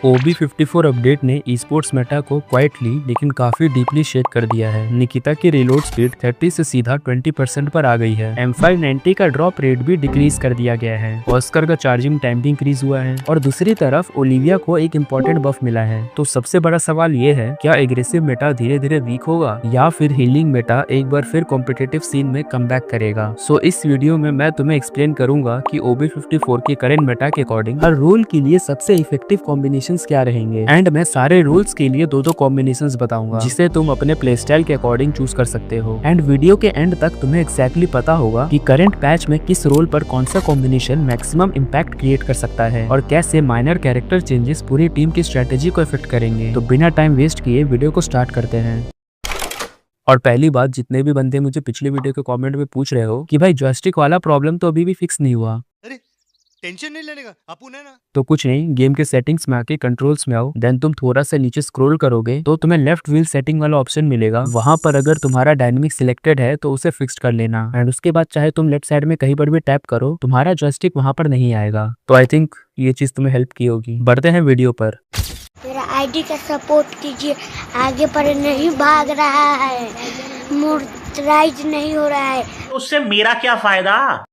OB54 update ने esports Meta को quietly लेकिन काफी डीपली शेक कर दिया है। निकिता की रिलोड स्पीड 30 से सीधा 20% पर आ गई है। M590 का ड्रॉप रेट भी डिक्रीज कर दिया गया है। ऑस्कर का चार्जिंग टाइम भी इंक्रीज हुआ है और दूसरी तरफ ओलिविया को एक इम्पोर्टेंट बफ मिला है। तो सबसे बड़ा सवाल ये है, क्या एग्रेसिव मेटा धीरे धीरे वीक होगा या फिर हीलिंग मेटा एक बार फिर कॉम्पिटिटिव सीन में कम बैक करेगा। सो इस वीडियो में मैं तुम्हें एक्सप्लेन करूंगा कि OB54 के करेंट मेटा के अकॉर्डिंग हर रोल के लिए सबसे इफेक्टिव कॉम्बिनेशंस क्या रहेंगे एंड मैं सारे रूल्स के लिए दो कॉम्बिनेशंस बताऊंगा जिसे तुम अपने प्ले स्टाइल के अकॉर्डिंग चूज कर सकते हो। एंड वीडियो के एंड तक तुम्हें एक्जैक्टली पता होगा कि करंट पैच में किस रोल पर कौन सा कॉम्बिनेशन मैक्सिमम इम्पैक्ट क्रिएट कर सकता है और कैसे माइनर कैरेक्टर चेंजेस पूरी टीम की स्ट्रेटेजी को इफेक्ट करेंगे। तो बिना टाइम वेस्ट किए वीडियो को स्टार्ट करते हैं। और पहली बात, जितने भी बंदे मुझे पिछले वीडियो के कमेंट में पूछ रहे हो कि भाई जॉयस्टिक वाला प्रॉब्लम तो अभी भी फिक्स नहीं हुआ, टेंशन नहीं लेने का अपुन है ना। तो कुछ नहीं, गेम के सेटिंग्स में आके कंट्रोल्स में आओ, देन तुम थोड़ा सा नीचे स्क्रॉल करोगे तो तुम्हें लेफ्ट व्हील सेटिंग वाला ऑप्शन मिलेगा। वहां पर अगर तुम्हारा डायनेमिक सिलेक्टेड है तो उसे फिक्स कर लेना एंड उसके बाद चाहे तुम लेफ्ट साइड में कहीं पर भी टैप करो, तुम्हारा जॉयस्टिक वहां पर नहीं आएगा। तो आई थिंक ये चीज तुम्हें हेल्प की होगी। बढ़ते हैं वीडियो पर। मेरा आईडी का सपोर्ट कीजिए, आगे पर नहीं भाग रहा है, मोटराइज नहीं हो रहा है, उससे मेरा क्या फायदा।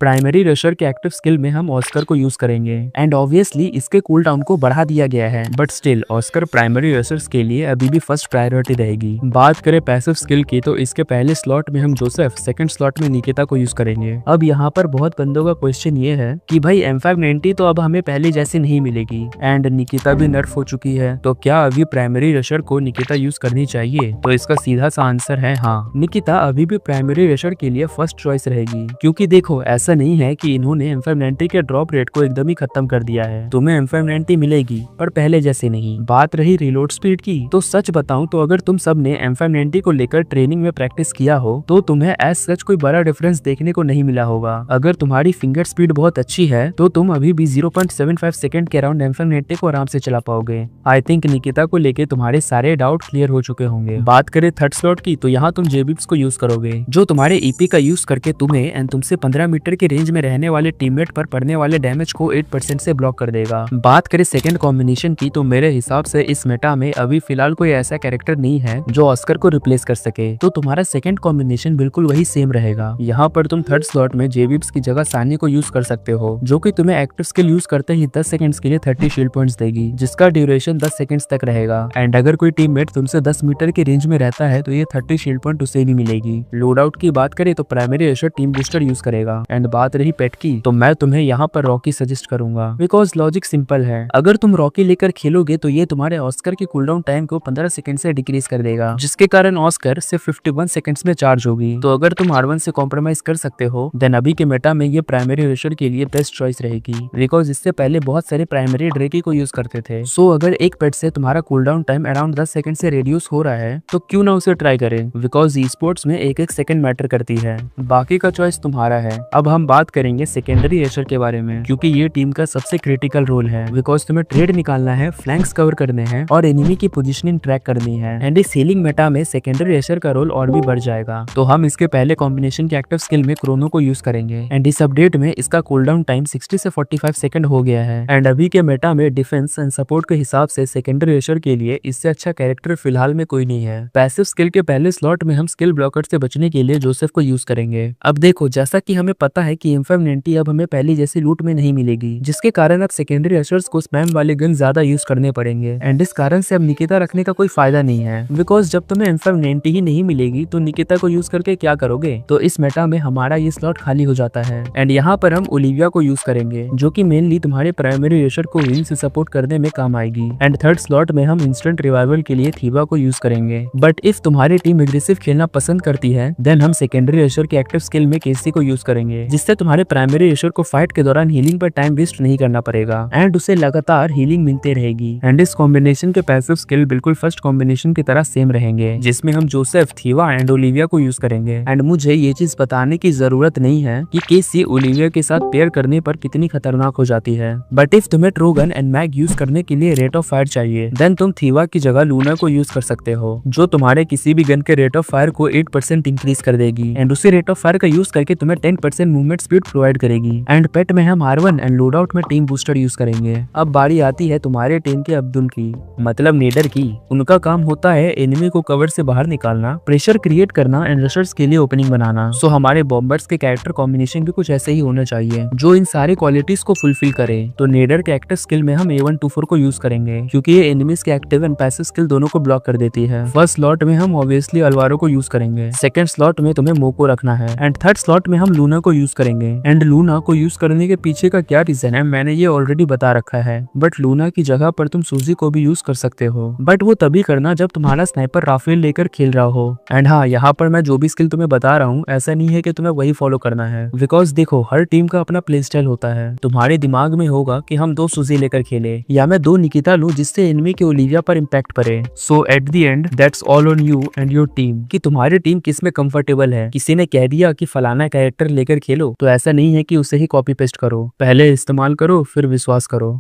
प्राइमरी रशर के एक्टिव स्किल में हम ऑस्कर को यूज करेंगे एंड ऑब्वियसली इसके कूल डाउन को बढ़ा दिया गया है, बट स्टिल ऑस्कर प्राइमरी रशर्स के लिए अभी भी फर्स्ट प्रायोरिटी रहेगी। बात करें पैसिव स्किल की तो इसके पहले स्लॉट में हम जोसेफ, सेकंड स्लॉट में निकिता को यूज करेंगे। अब यहाँ पर बहुत बंदों का क्वेश्चन ये है कि भाई M590 तो अब हमें पहले जैसी नहीं मिलेगी एंड निकिता भी नर्फ हो चुकी है, तो क्या अभी प्राइमरी रशर को निकिता यूज करनी चाहिए? तो इसका सीधा सा आंसर है हाँ, निकिता अभी भी प्राइमरी रशर के लिए फर्स्ट चॉइस रहेगी। क्योंकि देखो, ऐसा नहीं है कि इन्होंने M590 के ड्रॉप रेट को एकदम ही खत्म कर दिया है। तुम्हें M590 मिलेगी पर पहले जैसे नहीं। बात रही रिलोड स्पीड की, तो सच बताऊं तो अगर तुम सब ने M590 को लेकर ट्रेनिंग में प्रैक्टिस किया हो तो तुम्हें एज सच कोई बड़ा डिफरेंस देखने को नहीं मिला होगा। अगर तुम्हारी फिंगर स्पीड बहुत अच्छी है तो तुम अभी भी 0.75 सेकंड के अराउंड M590 को आराम से चला पाओगे। आई थिंक निकिता को लेके तुम्हारे सारे डाउट क्लियर हो चुके होंगे। बात करें थर्ड स्लॉट की, तो यहाँ तुम जेबिप्स को यूज करोगे, जो तुम्हारे ईपी का यूज करके तुम्हें एंड तुमसे 15 मीटर के रेंज में रहने वाले टीममेट पर पड़ने वाले डैमेज को 8% से ब्लॉक कर देगा। बात करें सेकंड कॉम्बिनेशन की, तो मेरे हिसाब से इस मेटा में अभी फिलहाल कोई ऐसा कैरेक्टर नहीं है जो ऑस्कर को रिप्लेस कर सके, तो तुम्हारा सेकंड कॉम्बिनेशन बिल्कुल वही सेम रहेगा। यहाँ पर तुम थर्ड स्लॉट में जेबिप्स की जगह सानी को यूज कर सकते हो, जो कि तुम्हें एक्टिव स्किल यूज करते ही 10 सेकंड्स के लिए 30 शील्ड पॉइंट्स देगी, जिसका ड्यूरेशन 10 सेकंड्स तक रहेगा। एंड अगर कोई टीममेट तुमसे 10 मीटर के रेंज में रहता है तो ये 30 शील्ड पॉइंट उसे भी मिलेगी। लोड आउट की बात करें तो primary Rusher team booster use करेगा। एंड बात रही पेट की, तो मैं तुम्हें यहाँ पर रॉकी सजेस्ट करूंगा, बिकॉज लॉजिक सिंपल है। अगर तुम रॉकी लेकर खेलोगे तो ये तुम्हारे ऑस्कर के कूलडाउन टाइम को 15 सेकंड से डिक्रीज कर देगा, जिसके कारण ऑस्कर सिर्फ 51 सेकंड्स में चार्ज होगी। तो अगर तुम R1 से कॉम्प्रोमाइज कर सकते हो देन अभी के मेटा में ये प्राइमरी रशर के लिए बेस्ट चॉइस रहेगी, बिकॉज इससे पहले बहुत सारे प्राइमरी ड्रेकी को यूज करते थे। सो अगर एक पेट से तुम्हारा कूलडाउन टाइम अराउंड 10 सेकंड से रिड्यूस हो रहा है तो क्यों ना उसे ट्राई करें, बिकॉज ई स्पोर्ट्स में एक सेकंड मैटर करती है। बाकी का चॉइस तुम्हारा है। अब हम बात करेंगे सेकेंडरी रशर के बारे में, क्योंकि ये टीम का सबसे क्रिटिकल रोल है, बिकॉज तुम्हें ट्रेड निकालना है, फ्लैंक्स कवर करने हैं और एनिमी की पोजीशनिंग ट्रैक करनी है। एंड इस हीलिंग मेटा में सेकेंडरी रशर का रोल और भी बढ़ जाएगा। तो हम इसके पहले कॉम्बिनेशन के एक्टिव स्किल में क्रोनो को यूज करेंगे एंड इस अपडेट में इसका कूलडाउन टाइम 60 से 45 सेकंड हो गया है। एंड अभी के मेटा में डिफेंस एंड सपोर्ट के हिसाब से सेकेंडरी रशर के लिए इससे अच्छा कैरेक्टर फिलहाल में कोई नहीं है। पैसिव स्किल के पहले स्लॉट में हम स्किल ब्लॉकर से बचने के लिए जोसेफ को यूज करेंगे। अब देखो, जैसा कि हमें पता है कि M590 अब हमें पहले जैसी लूट में नहीं मिलेगी, जिसके कारण अब सेकेंडरी रशर्स को स्पैम वाले गन ज्यादा यूज करने पड़ेंगे। एंड इस कारण से अब निकिता रखने का कोई फायदा नहीं है, बिकॉज जब तुम्हें M590 ही नहीं मिलेगी तो निकिता को यूज करके क्या करोगे। तो इस मेटा में हमारा ये स्लॉट खाली हो जाता है एंड यहाँ पर हम ओलिविया को यूज करेंगे, जो कि मेनली तुम्हारे प्राइमरी रशर को हील से सपोर्ट करने में काम आएगी। एंड थर्ड स्लॉट में हम इंस्टेंट रिवाइवल के लिए थीवा को यूज करेंगे। बट इफ तुम्हारी टीम एग्रेसिव खेलना पसंद करती है देन हम सेकेंडरी रशर के एक्टिव स्किल में केसी को यूज करेंगे, जिससे तुम्हारे प्राइमरी रशर को फाइट के दौरान हीलिंग पर टाइम वेस्ट नहीं करना पड़ेगा एंड उसे लगातार हीलिंग मिलते रहेगी। एंड इस कॉम्बिनेशन के पैसिव स्किल बिल्कुल फर्स्ट कॉम्बिनेशन की तरह सेम रहेंगे, जिसमें हम जोसेफ, थीवा एंड ओलिविया को यूज करेंगे। एंड मुझे ये चीज बताने की जरूरत नहीं है कि केसी ओलिविया के साथ पेयर करने पर कितनी खतरनाक हो जाती है, बट इफ तुम्हें ट्रोगन एंड मैग यूज करने के लिए रेट ऑफ फायर चाहिए देन तुम थीवा की जगह लूना को यूज कर सकते हो, जो तुम्हारे किसी भी गन के रेट ऑफ फायर को 8% इंक्रीज कर देगी। एंड उसी रेट ऑफ फायर का यूज करके तुम्हें 10% मूवमेंट स्पीड प्रोवाइड करेगी। एंड पेट में हम R1 एंड लोड आउट में टीम बूस्टर यूज करेंगे। अब बारी आती है तुम्हारे टीम के अब्दुल की, मतलब नेडर की। उनका काम होता है एनिमी को कवर से बाहर निकालना, प्रेशर क्रिएट करना एंड रशर्स के लिए ओपनिंग बनाना। सो हमारे बॉम्बर्स के कैरेक्टर कॉम्बिनेशन भी कुछ ऐसे ही होना चाहिए जो इन सारी क्वालिटीज को फुलफिल करे। तो नेडर के एक्टिव स्किल में हम A124 को यूज करेंगे क्योंकि ये एनिमीज के एक्टिव एंड पैसिव स्किल दोनों को ब्लॉक कर देती है। फर्स्ट स्लॉट में हम ऑब्वियसली अल्वारो को यूज करेंगे, सेकंड स्लॉट में तुम्हें मोको रखना है एंड थर्ड स्लॉट में हम लूना को यूज करेंगे। एंड लूना को यूज करने के पीछे का क्या रीजन है मैंने ये ऑलरेडी बता रखा है, बट लूना की जगह पर तुम सूजी को भी यूज कर सकते हो, बट वो तभी करना जब तुम्हारा स्नाइपर राफेल लेकर खेल रहा हो। एंड हाँ, यहाँ पर मैं जो भी स्किल तुम्हें बता रहा हूँ ऐसा नहीं है कि तुम्हें वही फॉलो करना है, बिकॉज देखो हर टीम का अपना प्ले स्टाइल होता है। तुम्हारे दिमाग में होगा कि हम 2 सूजी लेकर खेले या मैं 2 निकिता लूं जिससे एनिमी के ओलिविया पर इम्पैक्ट पड़े। So at the end that's all on you and your team कि तुम्हारी टीम किस में कंफर्टेबल है। किसी ने कह दिया कि फलाना कैरेक्टर लेकर खेलो तो ऐसा नहीं है कि उसे ही कॉपी पेस्ट करो, पहले इस्तेमाल करो फिर विश्वास करो।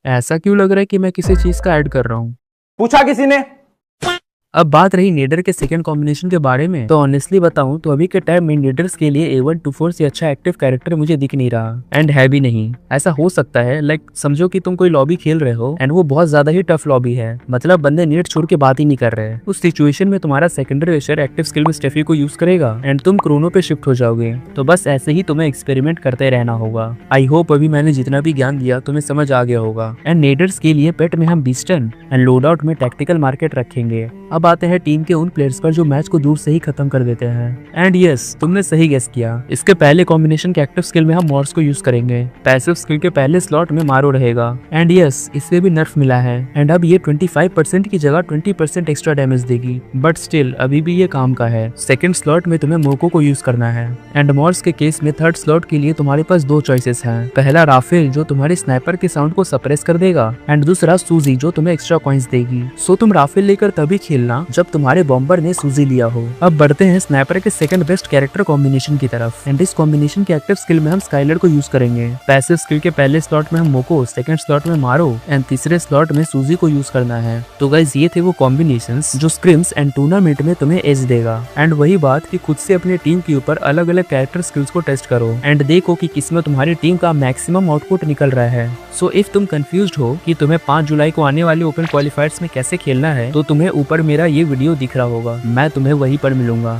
ऐसा क्यों लग रहा है कि मैं किसी चीज का ऐड कर रहा हूँ? पूछा किसी ने? अब बात रही नेडर के सेकंड कॉम्बिनेशन के बारे में, तो ऑनेस्टली बताऊं तो अभी के टाइम में नेडर्स के लिए A124 से अच्छा एक्टिव कैरेक्टर मुझे दिख नहीं रहा एंड है भी नहीं। ऐसा हो सकता है लाइक समझो कि तुम कोई लॉबी खेल रहे हो एंड वो बहुत ज्यादा ही टफ लॉबी है, मतलब बंदे नेट छोड़ के बात ही नहीं कर रहे। उस सिचुएशन में तुम्हारा सेकेंडरी रेशर एक्टिव स्किल में स्टेफी को यूज करेगा एंड तुम क्रोनो पे शिफ्ट हो जाओगे। तो बस ऐसे ही तुम्हें एक्सपेरिमेंट करते रहना होगा। आई होप अभी मैंने जितना भी ज्ञान दिया तुम्हें समझ आ गया होगा। एंड नेडर्स के लिए पेट में हम बीस्टन एंड लोड आउट में टैक्टिकल मार्केट रखेंगे। अब आते हैं टीम के उन प्लेयर्स पर जो मैच को दूर से ही खत्म कर देते हैं। एंड यस, तुमने सही गेस किया, इसके पहले कॉम्बिनेशन के एक्टिव स्किल में हम मॉर्स को यूज करेंगे। पैसिव स्किल के पहले स्लॉट में मारो रहेगा। एंड यस, इससे भी नर्फ मिला है एंड अब ये 25% की जगह 20% एक्स्ट्रा डैमेज देगी, बट स्टिल अभी भी ये काम का है। सेकंड स्लॉट में तुम्हें मोको को यूज करना है। एंड मॉर्स के केस में थर्ड स्लॉट के लिए तुम्हारे पास 2 चॉइसेस हैं। पहला राफेल जो तुम्हारे स्नाइपर के साउंड को सप्रेस कर देगा एंड दूसरा सूजी जो तुम्हें एक्स्ट्रा कॉइंस देगी। सो तुम राफेल लेकर तभी खेलना जब तुम्हारे बॉम्बर ने सूजी लिया हो। अब बढ़ते हैं स्नाइपर के सेकंड बेस्ट कैरेक्टर कॉम्बिनेशन की तरफ। एंड इस कॉम्बिनेशन के एक्टिव स्किल में हम स्काइलर को यूज करेंगे। पैसिव स्किल के पहले स्लॉट में हम मोको, सेकंड स्लॉट में मारो एंड तीसरे स्लॉट में सूजी को यूज करना है। तो गाइस ये थे वो कॉम्बिनेशंस जो स्क्रिम्स एंड टूर्नामेंट में तुम्हें एज देगा। एंड वही बात कि खुद से अपने टीम के ऊपर अलग अलग कैरेक्टर स्किल्स को टेस्ट करो एंड देखो कि किसमें तुम्हारी टीम का मैक्सिमम आउटपुट निकल रहा है। सो इफ तुम कंफ्यूज्ड हो कि तुम्हें 5 जुलाई को आने वाले ओपन क्वालिफायर्स में कैसे खेलना है, तो तुम्हें ऊपर मेरा ये वीडियो दिख रहा होगा, मैं तुम्हें वहीं पर मिलूंगा।